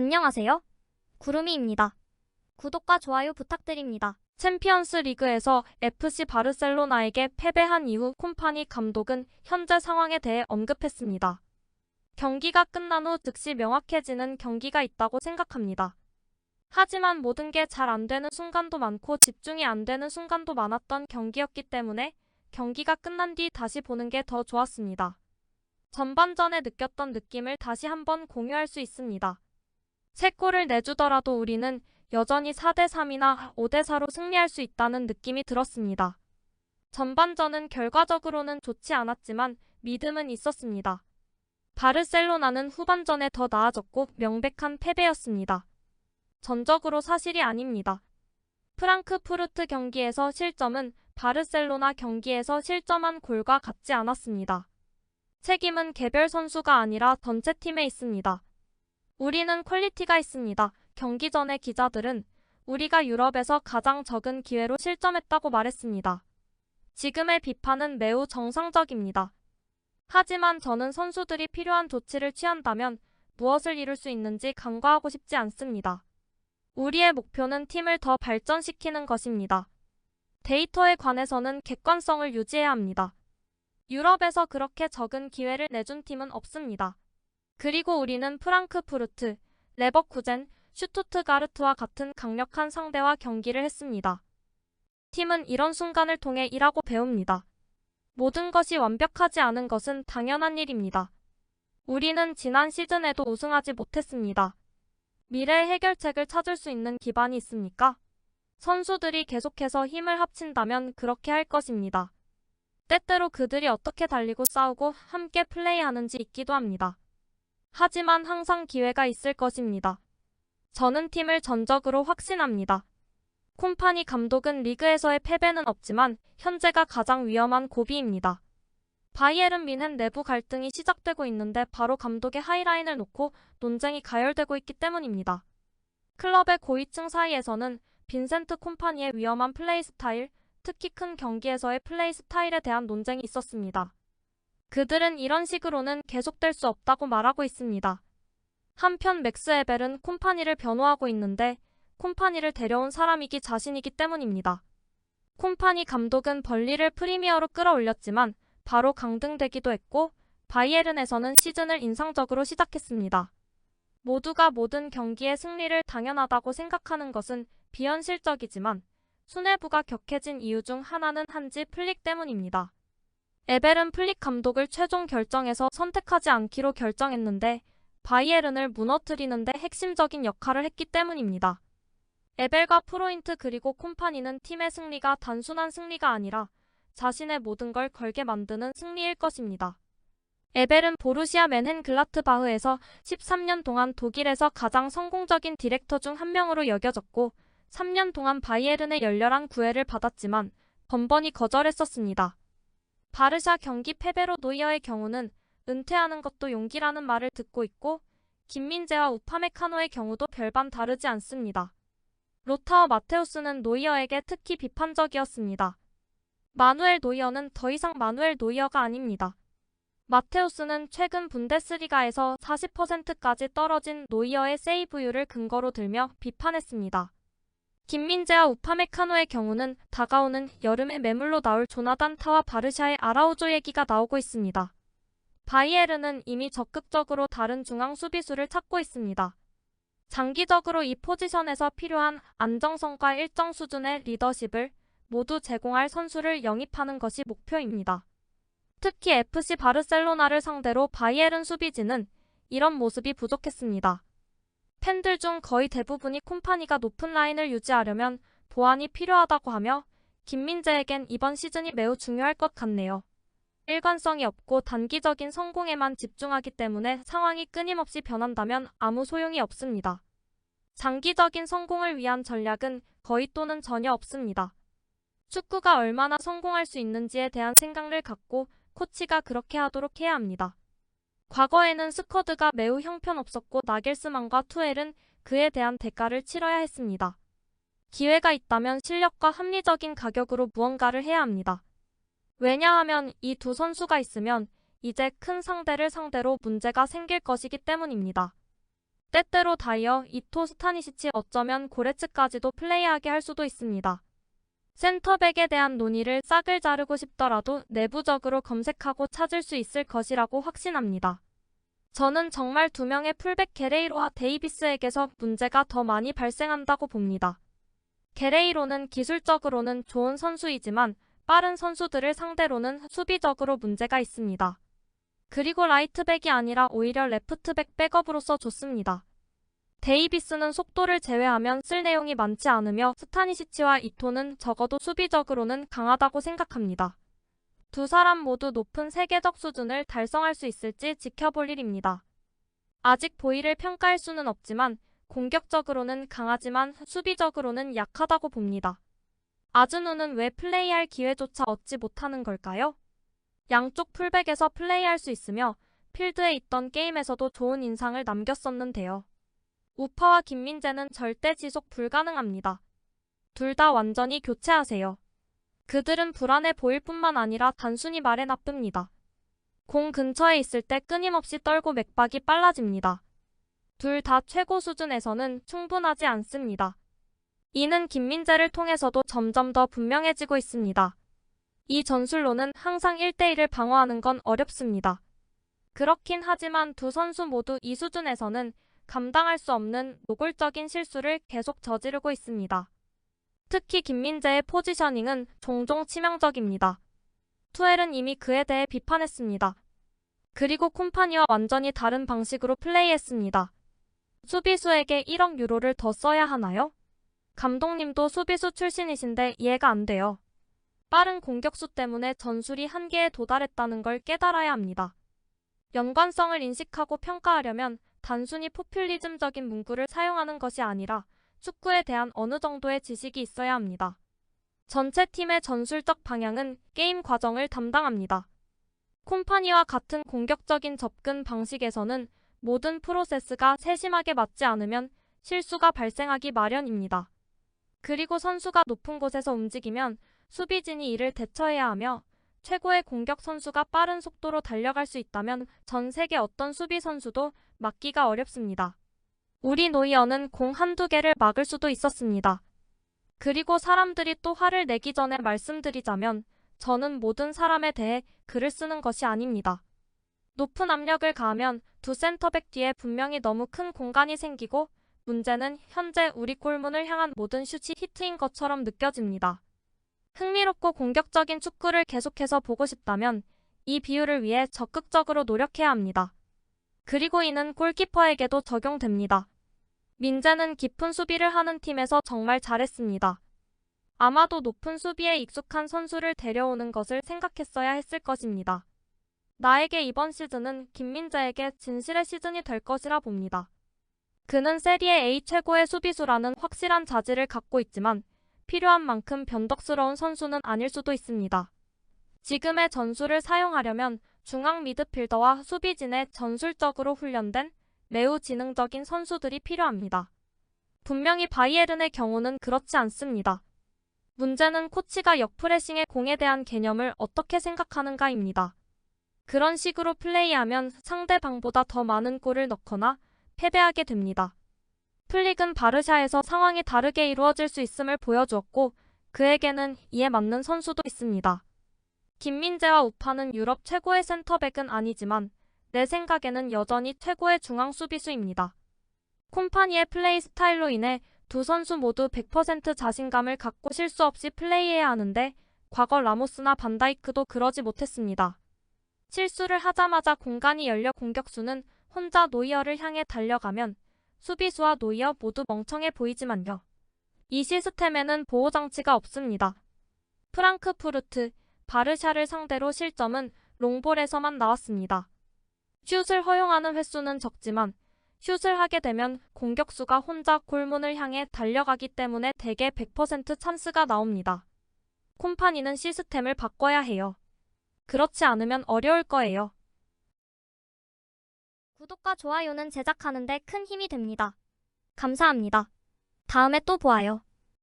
안녕하세요. 구름이입니다. 구독과 좋아요 부탁드립니다. 챔피언스 리그에서 FC 바르셀로나에게 패배한 이후 콤파니 감독은 현재 상황에 대해 언급했습니다. 경기가 끝난 후 즉시 명확해지는 경기가 있다고 생각합니다. 하지만 모든 게 잘 안 되는 순간도 많고 집중이 안 되는 순간도 많았던 경기였기 때문에 경기가 끝난 뒤 다시 보는 게 더 좋았습니다. 전반전에 느꼈던 느낌을 다시 한번 공유할 수 있습니다. 3골을 내주더라도 우리는 여전히 4대3이나 5대4로 승리할 수 있다는 느낌이 들었습니다. 전반전은 결과적으로는 좋지 않았지만 믿음은 있었습니다. 바르셀로나는 후반전에 더 나아졌고 명백한 패배였습니다. 전적으로 사실이 아닙니다. 프랑크푸르트 경기에서 실점은 바르셀로나 경기에서 실점한 골과 같지 않았습니다. 책임은 개별 선수가 아니라 전체 팀에 있습니다. 우리는 퀄리티가 있습니다. 경기 전에 기자들은 우리가 유럽에서 가장 적은 기회로 실점했다고 말했습니다. 지금의 비판은 매우 정상적입니다. 하지만 저는 선수들이 필요한 조치를 취한다면 무엇을 이룰 수 있는지 간과하고 싶지 않습니다. 우리의 목표는 팀을 더 발전시키는 것입니다. 데이터에 관해서는 객관성을 유지해야 합니다. 유럽에서 그렇게 적은 기회를 내준 팀은 없습니다. 그리고 우리는 프랑크푸르트, 레버쿠젠, 슈투트가르트와 같은 강력한 상대와 경기를 했습니다. 팀은 이런 순간을 통해 일하고 배웁니다. 모든 것이 완벽하지 않은 것은 당연한 일입니다. 우리는 지난 시즌에도 우승하지 못했습니다. 미래의 해결책을 찾을 수 있는 기반이 있습니까? 선수들이 계속해서 힘을 합친다면 그렇게 할 것입니다. 때때로 그들이 어떻게 달리고 싸우고 함께 플레이하는지 있기도 합니다. 하지만 항상 기회가 있을 것입니다. 저는 팀을 전적으로 확신합니다. 콤파니 감독은 리그에서의 패배는 없지만 현재가 가장 위험한 고비입니다. 바이에른 뮌헨 내부 갈등이 시작되고 있는데 바로 감독의 하이라인을 놓고 논쟁이 가열되고 있기 때문입니다. 클럽의 고위층 사이에서는 빈센트 콤파니의 위험한 플레이 스타일, 특히 큰 경기에서의 플레이 스타일에 대한 논쟁이 있었습니다. 그들은 이런 식으로는 계속될 수 없다고 말하고 있습니다. 한편 맥스 에벨은 콤파니를 변호하고 있는데 콤파니를 데려온 사람이기 자신이기 때문입니다. 콤파니 감독은 벌리를 프리미어로 끌어올렸지만 바로 강등되기도 했고 바이에른에서는 시즌을 인상적으로 시작했습니다. 모두가 모든 경기의 승리를 당연하다고 생각하는 것은 비현실적이지만 수뇌부가 격해진 이유 중 하나는 한지 플릭 때문입니다. 에벨은 플릭 감독을 최종 결정에서 선택하지 않기로 결정했는데 바이에른을 무너뜨리는 데 핵심적인 역할을 했기 때문입니다. 에벨과 프로인트 그리고 콤파니는 팀의 승리가 단순한 승리가 아니라 자신의 모든 걸 걸게 만드는 승리일 것입니다. 에벨은 보루시아 멘헨글라트바흐에서 13년 동안 독일에서 가장 성공적인 디렉터 중 한 명으로 여겨졌고 3년 동안 바이에른의 열렬한 구애를 받았지만 번번이 거절했었습니다. 바르샤 경기 패배로 노이어의 경우는 은퇴하는 것도 용기라는 말을 듣고 있고 김민재와 우파메카노의 경우도 별반 다르지 않습니다. 로타어 마테우스는 노이어에게 특히 비판적이었습니다. 마누엘 노이어는 더 이상 마누엘 노이어가 아닙니다. 마테우스는 최근 분데스리가에서 40%까지 떨어진 노이어의 세이브율을 근거로 들며 비판했습니다. 김민재와 우파메카노의 경우는 다가오는 여름에 매물로 나올 조나단 타와 바르샤의 아라우조 얘기가 나오고 있습니다. 바이에른은 이미 적극적으로 다른 중앙 수비수를 찾고 있습니다. 장기적으로 이 포지션에서 필요한 안정성과 일정 수준의 리더십을 모두 제공할 선수를 영입하는 것이 목표입니다. 특히 FC 바르셀로나를 상대로 바이에른 수비진은 이런 모습이 부족했습니다. 팬들 중 거의 대부분이 콤파니가 높은 라인을 유지하려면 보완이 필요하다고 하며 김민재에겐 이번 시즌이 매우 중요할 것 같네요. 일관성이 없고 단기적인 성공에만 집중하기 때문에 상황이 끊임없이 변한다면 아무 소용이 없습니다. 장기적인 성공을 위한 전략은 거의 또는 전혀 없습니다. 축구가 얼마나 성공할 수 있는지에 대한 생각을 갖고 코치가 그렇게 하도록 해야 합니다. 과거에는 스쿼드가 매우 형편없었고 나겔스만과 투엘은 그에 대한 대가를 치러야 했습니다. 기회가 있다면 실력과 합리적인 가격으로 무언가를 해야 합니다. 왜냐하면 이 두 선수가 있으면 이제 큰 상대를 상대로 문제가 생길 것이기 때문입니다. 때때로 다이어, 이토, 스타니시치, 어쩌면 고레츠까지도 플레이하게 할 수도 있습니다. 센터백에 대한 논의를 싹을 자르고 싶더라도 내부적으로 검색하고 찾을 수 있을 것이라고 확신합니다. 저는 정말 두 명의 풀백 게레이로와 데이비스에게서 문제가 더 많이 발생한다고 봅니다. 게레이로는 기술적으로는 좋은 선수이지만 빠른 선수들을 상대로는 수비적으로 문제가 있습니다. 그리고 라이트백이 아니라 오히려 레프트백 백업으로서 좋습니다. 데이비스는 속도를 제외하면 쓸 내용이 많지 않으며 스타니시치와 이토는 적어도 수비적으로는 강하다고 생각합니다. 두 사람 모두 높은 세계적 수준을 달성할 수 있을지 지켜볼 일입니다. 아직 보이를 평가할 수는 없지만 공격적으로는 강하지만 수비적으로는 약하다고 봅니다. 아즈누는 왜 플레이할 기회조차 얻지 못하는 걸까요? 양쪽 풀백에서 플레이할 수 있으며 필드에 있던 게임에서도 좋은 인상을 남겼었는데요. 우파와 김민재는 절대 지속 불가능합니다. 둘 다 완전히 교체하세요. 그들은 불안해 보일 뿐만 아니라 단순히 말에 나쁩니다. 공 근처에 있을 때 끊임없이 떨고 맥박이 빨라집니다. 둘 다 최고 수준에서는 충분하지 않습니다. 이는 김민재를 통해서도 점점 더 분명해지고 있습니다. 이 전술로는 항상 1대1을 방어하는 건 어렵습니다. 그렇긴 하지만 두 선수 모두 이 수준에서는 감당할 수 없는 노골적인 실수를 계속 저지르고 있습니다. 특히 김민재의 포지셔닝은 종종 치명적입니다. 투엘은 이미 그에 대해 비판했습니다. 그리고 콤파니와 완전히 다른 방식으로 플레이했습니다. 수비수에게 1억 유로를 더 써야 하나요? 감독님도 수비수 출신이신데 이해가 안 돼요. 빠른 공격수 때문에 전술이 한계에 도달했다는 걸 깨달아야 합니다. 연관성을 인식하고 평가하려면 단순히 포퓰리즘적인 문구를 사용하는 것이 아니라 축구에 대한 어느 정도의 지식이 있어야 합니다. 전체 팀의 전술적 방향은 게임 과정을 담당합니다. 콤파니와 같은 공격적인 접근 방식에서는 모든 프로세스가 세심하게 맞지 않으면 실수가 발생하기 마련입니다. 그리고 선수가 높은 곳에서 움직이면 수비진이 이를 대처해야 하며 최고의 공격 선수가 빠른 속도로 달려갈 수 있다면 전 세계 어떤 수비 선수도 막기가 어렵습니다. 우리 노이어는 공 한두 개를 막을 수도 있었습니다. 그리고 사람들이 또 화를 내기 전에 말씀드리자면 저는 모든 사람에 대해 글을 쓰는 것이 아닙니다. 높은 압력을 가하면 두 센터백 뒤에 분명히 너무 큰 공간이 생기고 문제는 현재 우리 골문을 향한 모든 슛이 히트인 것처럼 느껴집니다. 흥미롭고 공격적인 축구를 계속해서 보고 싶다면 이 비율을 위해 적극적으로 노력해야 합니다. 그리고 이는 골키퍼에게도 적용됩니다. 민재는 깊은 수비를 하는 팀에서 정말 잘했습니다. 아마도 높은 수비에 익숙한 선수를 데려오는 것을 생각했어야 했을 것입니다. 나에게 이번 시즌은 김민재에게 진실의 시즌이 될 것이라 봅니다. 그는 세리에 A 최고의 수비수라는 확실한 자질을 갖고 있지만 필요한 만큼 변덕스러운 선수는 아닐 수도 있습니다. 지금의 전술을 사용하려면 중앙 미드필더와 수비진에 전술적으로 훈련된 매우 지능적인 선수들이 필요합니다. 분명히 바이에른의 경우는 그렇지 않습니다. 문제는 코치가 역프레싱의 공에 대한 개념을 어떻게 생각하는가입니다. 그런 식으로 플레이하면 상대방보다 더 많은 골을 넣거나 패배하게 됩니다. 플릭은 바르샤에서 상황이 다르게 이루어질 수 있음을 보여주었고 그에게는 이에 맞는 선수도 있습니다. 김민재와 우파는 유럽 최고의 센터백은 아니지만 내 생각에는 여전히 최고의 중앙 수비수입니다. 콤파니의 플레이 스타일로 인해 두 선수 모두 100% 자신감을 갖고 실수 없이 플레이해야 하는데 과거 라모스나 반다이크도 그러지 못했습니다. 실수를 하자마자 공간이 열려 공격수는 혼자 노이어를 향해 달려가면 수비수와 노이어 모두 멍청해 보이지만요. 이 시스템에는 보호장치가 없습니다. 프랑크푸르트, 바르샤를 상대로 실점은 롱볼에서만 나왔습니다. 슛을 허용하는 횟수는 적지만 슛을 하게 되면 공격수가 혼자 골문을 향해 달려가기 때문에 대개 100% 찬스가 나옵니다. 콤파니는 시스템을 바꿔야 해요. 그렇지 않으면 어려울 거예요. 구독과 좋아요는 제작하는 데 큰 힘이 됩니다. 감사합니다. 다음에 또 보아요.